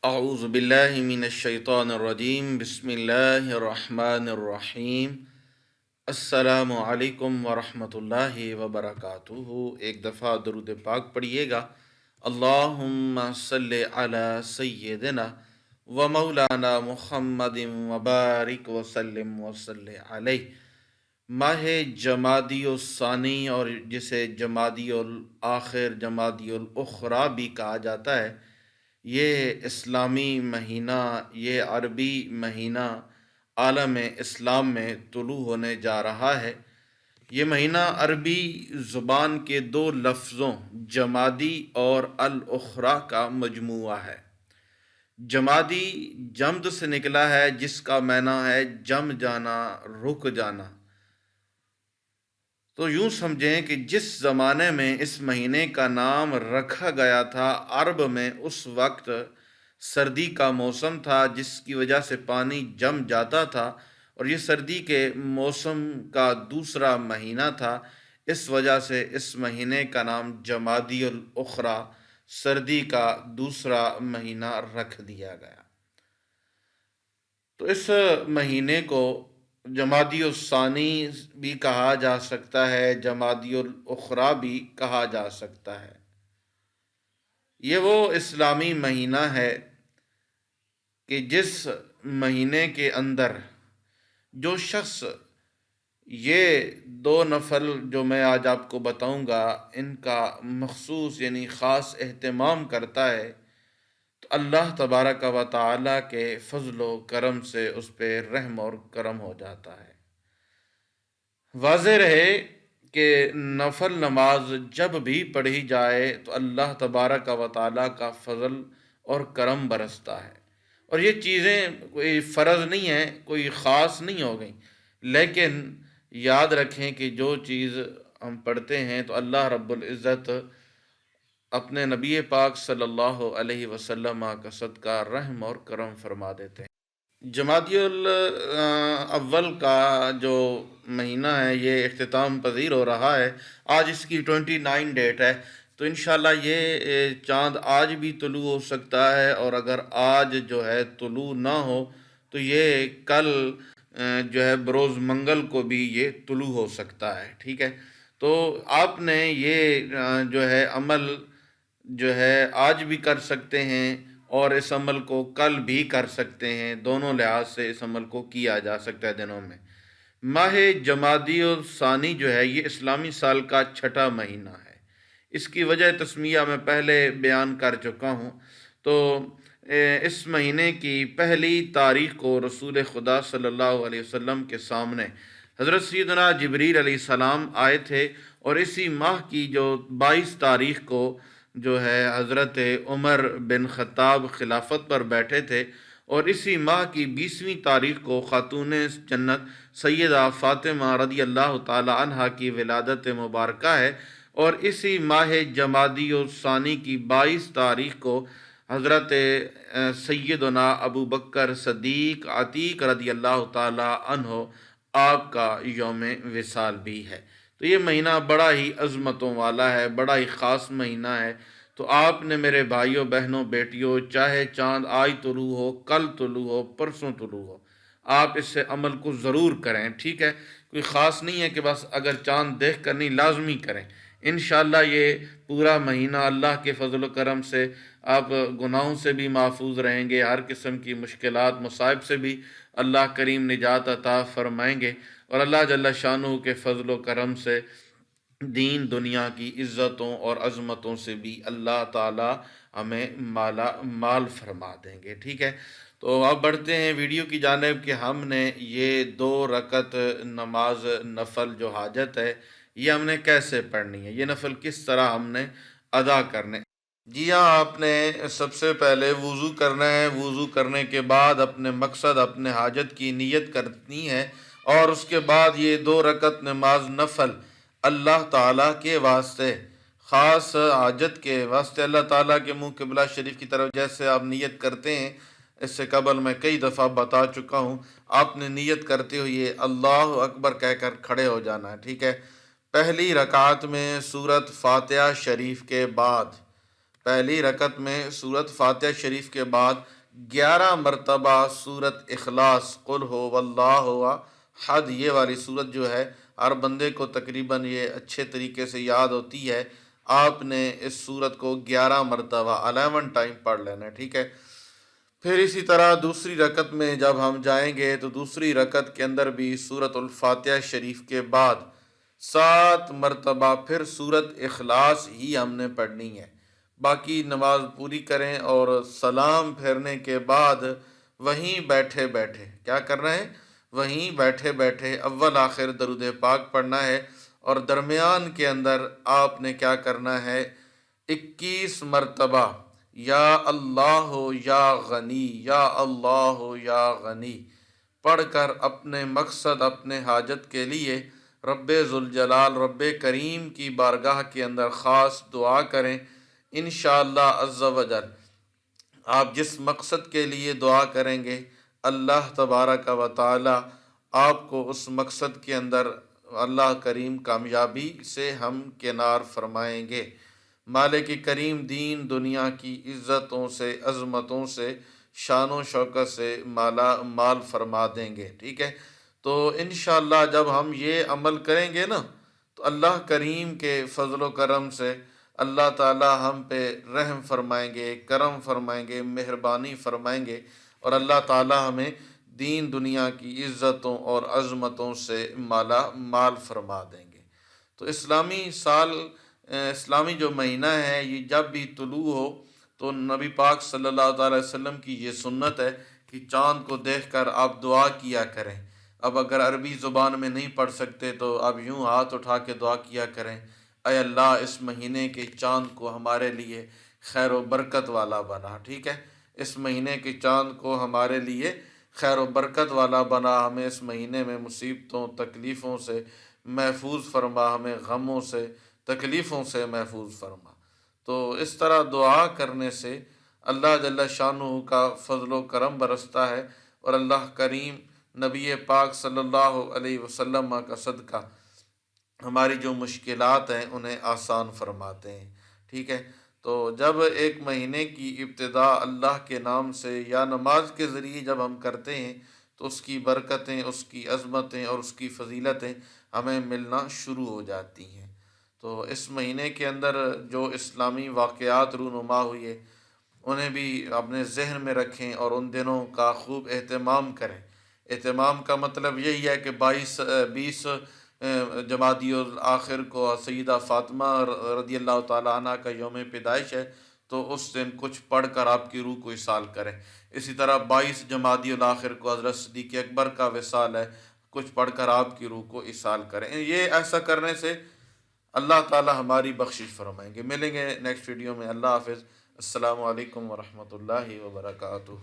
اعوذ باللہ من الشیطان الرجیم بسم اللہ الرحمن الرحیم السلام علیکم ورحمۃ اللہ وبرکاتہ۔ ایک دفعہ درود پاک پڑھیے گا۔ اللہم صلی علی سیدنا و مولانا محمد وبارک وسلم وصلی علیہ۔ ماہ جمادی الثانی اور جسے جمادی الآخر جمادی الاخری بھی کہا جاتا ہے، یہ اسلامی مہینہ، یہ عربی مہینہ عالم اسلام میں طلوع ہونے جا رہا ہے۔ یہ مہینہ عربی زبان کے دو لفظوں جمادی اور الاخری کا مجموعہ ہے۔ جمادی جمد سے نکلا ہے، جس کا معنی ہے جم جانا، رک جانا۔ تو یوں سمجھیں کہ جس زمانے میں اس مہینے کا نام رکھا گیا تھا، عرب میں اس وقت سردی کا موسم تھا، جس کی وجہ سے پانی جم جاتا تھا، اور یہ سردی کے موسم کا دوسرا مہینہ تھا۔ اس وجہ سے اس مہینے کا نام جمادی الاخری، سردی کا دوسرا مہینہ رکھ دیا گیا۔ تو اس مہینے کو جمادی الثانی بھی کہا جا سکتا ہے، جمادی الاخری بھی کہا جا سکتا ہے۔ یہ وہ اسلامی مہینہ ہے کہ جس مہینے کے اندر جو شخص یہ دو نفل جو میں آج آپ کو بتاؤں گا ان کا مخصوص یعنی خاص اہتمام کرتا ہے، تو اللہ تبارک و تعالی کے فضل و کرم سے اس پہ رحم اور کرم ہو جاتا ہے۔ واضح رہے کہ نفل نماز جب بھی پڑھی جائے تو اللہ تبارک و تعالی کا فضل اور کرم برستا ہے، اور یہ چیزیں کوئی فرض نہیں ہیں، کوئی خاص نہیں ہو گئیں، لیکن یاد رکھیں کہ جو چیز ہم پڑھتے ہیں تو اللہ رب العزت اپنے نبی پاک صلی اللہ علیہ وسلم کا صدقہ رحم اور کرم فرما دیتے ہیں۔ جمادی الاول کا جو مہینہ ہے یہ اختتام پذیر ہو رہا ہے۔ آج اس کی 29 ڈیٹ ہے، تو انشاءاللہ یہ چاند آج بھی طلوع ہو سکتا ہے، اور اگر آج جو ہے طلوع نہ ہو تو یہ کل جو ہے بروز منگل کو بھی یہ طلوع ہو سکتا ہے، ٹھیک ہے۔ تو آپ نے یہ جو ہے عمل جو ہے آج بھی کر سکتے ہیں، اور اس عمل کو کل بھی کر سکتے ہیں، دونوں لحاظ سے اس عمل کو کیا جا سکتا ہے دنوں میں۔ ماہ جمادی الثانی جو ہے یہ اسلامی سال کا چھٹا مہینہ ہے۔ اس کی وجہ تسمیہ میں پہلے بیان کر چکا ہوں۔ تو اس مہینے کی پہلی تاریخ کو رسول خدا صلی اللہ علیہ وسلم کے سامنے حضرت سیدنا جبریل علیہ السلام آئے تھے، اور اسی ماہ کی جو 22 تاریخ کو جو ہے حضرت عمر بن خطاب خلافت پر بیٹھے تھے، اور اسی ماہ کی 20ویں تاریخ کو خاتون جنت سیدہ فاطمہ رضی اللہ تعالی عنہا کی ولادت مبارکہ ہے، اور اسی ماہ جمادی الثانی کی 22 تاریخ کو حضرت سیدنا ابو بکر صدیق عتیق رضی اللہ تعالی عنہ آپ کا یوم وصال بھی ہے۔ تو یہ مہینہ بڑا ہی عظمتوں والا ہے، بڑا ہی خاص مہینہ ہے۔ تو آپ نے میرے بھائیوں بہنوں بیٹیوں، چاہے چاند آج طلوع ہو، کل طلوع ہو، پرسوں طلوع ہو، آپ اس سے عمل کو ضرور کریں، ٹھیک ہے۔ کوئی خاص نہیں ہے کہ بس اگر چاند دیکھ کر نہیں، لازمی کریں۔ انشاءاللہ یہ پورا مہینہ اللہ کے فضل و کرم سے آپ گناہوں سے بھی محفوظ رہیں گے، ہر قسم کی مشکلات مصائب سے بھی اللہ کریم نجات عطا فرمائیں گے، اور اللہ جل شانہ کے فضل و کرم سے دین دنیا کی عزتوں اور عظمتوں سے بھی اللہ تعالی ہمیں مالا مال فرما دیں گے، ٹھیک ہے۔ تو اب بڑھتے ہیں ویڈیو کی جانب کہ ہم نے یہ 2 رکعت نماز نفل جو حاجت ہے یہ ہم نے کیسے پڑھنی ہے، یہ نفل کس طرح ہم نے ادا کرنے۔ جی ہاں، آپ نے سب سے پہلے وضو کرنا ہے۔ وضو کرنے کے بعد اپنے مقصد، اپنے حاجت کی نیت کرنی ہے، اور اس کے بعد یہ 2 رکعت نماز نفل اللہ تعالیٰ کے واسطے، خاص حاجت کے واسطے، اللہ تعالیٰ کے منہ قبلہ شریف کی طرف جیسے آپ نیت کرتے ہیں، اس سے قبل میں کئی دفعہ بتا چکا ہوں، آپ نے نیت کرتے ہوئے اللہ اکبر کہہ کر کھڑے ہو جانا ہے، ٹھیک ہے۔ پہلی رکعت میں سورۃ فاتحہ شریف کے بعد پہلی رکعت میں سورت فاتحہ شریف کے بعد 11 مرتبہ سورت اخلاص قل ہو واللہ احد یہ والی سورت جو ہے ہر بندے کو تقریباً یہ اچھے طریقے سے یاد ہوتی ہے، آپ نے اس سورت کو 11 مرتبہ 11 ٹائم پڑھ لینا ہے، ٹھیک ہے۔ پھر اسی طرح دوسری رکعت میں جب ہم جائیں گے تو دوسری رکعت کے اندر بھی سورت الفاتحہ شریف کے بعد 7 مرتبہ پھر سورت اخلاص ہی ہم نے پڑھنی ہے۔ باقی نماز پوری کریں اور سلام پھیرنے کے بعد وہیں بیٹھے بیٹھے کیا کرنا ہے، وہیں بیٹھے بیٹھے اول آخر درود پاک پڑھنا ہے، اور درمیان کے اندر آپ نے کیا کرنا ہے، 21 مرتبہ یا اللہ یا غنی یا اللہ یا غنی پڑھ کر اپنے مقصد اپنے حاجت کے لیے رب ذوالجلال رب کریم کی بارگاہ کے اندر خاص دعا کریں۔ انشاءاللہ عز و جل آپ جس مقصد کے لیے دعا کریں گے اللہ تبارک و تعالی آپ کو اس مقصد کے اندر اللہ کریم کامیابی سے ہم کنار فرمائیں گے۔ مالک کریم دین دنیا کی عزتوں سے عظمتوں سے شان و شوکت سے مالا مال فرما دیں گے، ٹھیک ہے۔ تو انشاءاللہ جب ہم یہ عمل کریں گے نا تو اللہ کریم کے فضل و کرم سے اللہ تعالی ہم پہ رحم فرمائیں گے، کرم فرمائیں گے، مہربانی فرمائیں گے، اور اللہ تعالی ہمیں دین دنیا کی عزتوں اور عظمتوں سے مالا مال فرما دیں گے۔ تو اسلامی سال اسلامی جو مہینہ ہے یہ جب بھی طلوع ہو تو نبی پاک صلی اللہ تعالی وسلم کی یہ سنت ہے کہ چاند کو دیکھ کر آپ دعا کیا کریں۔ اب اگر عربی زبان میں نہیں پڑھ سکتے تو آپ یوں ہاتھ اٹھا کے دعا کیا کریں، اے اللہ اس مہینے کے چاند کو ہمارے لیے خیر و برکت والا بنا، ٹھیک ہے۔ اس مہینے کے چاند کو ہمارے لیے خیر و برکت والا بنا، ہمیں اس مہینے میں مصیبتوں تکلیفوں سے محفوظ فرما، ہمیں غموں سے تکلیفوں سے محفوظ فرما۔ تو اس طرح دعا کرنے سے اللہ جل شانہ کا فضل و کرم برستا ہے، اور اللہ کریم نبی پاک صلی اللہ علیہ وسلم کا صدقہ ہماری جو مشکلات ہیں انہیں آسان فرماتے ہیں، ٹھیک ہے۔ تو جب ایک مہینے کی ابتدا اللہ کے نام سے یا نماز کے ذریعے جب ہم کرتے ہیں تو اس کی برکتیں، اس کی عظمتیں اور اس کی فضیلتیں ہمیں ملنا شروع ہو جاتی ہیں۔ تو اس مہینے کے اندر جو اسلامی واقعات رونما ہوئے انہیں بھی اپنے ذہن میں رکھیں اور ان دنوں کا خوب اہتمام کریں۔ اہتمام کا مطلب یہی ہے کہ 20 جمادی الآخر کو سیدہ فاطمہ رضی اللہ تعالیٰ عنہ کا یوم پیدائش ہے، تو اس دن کچھ پڑھ کر آپ کی روح کو اصال کریں۔ اسی طرح 22 جمادی الآخر کو حضرت صدیق اکبر کا وصال ہے، کچھ پڑھ کر آپ کی روح کو اصال کریں۔ یہ ایسا کرنے سے اللہ تعالی ہماری بخشش فرمائیں گے۔ ملیں گے نیکسٹ ویڈیو میں۔ اللہ حافظ۔ السلام علیکم ورحمۃ اللہ وبرکاتہ۔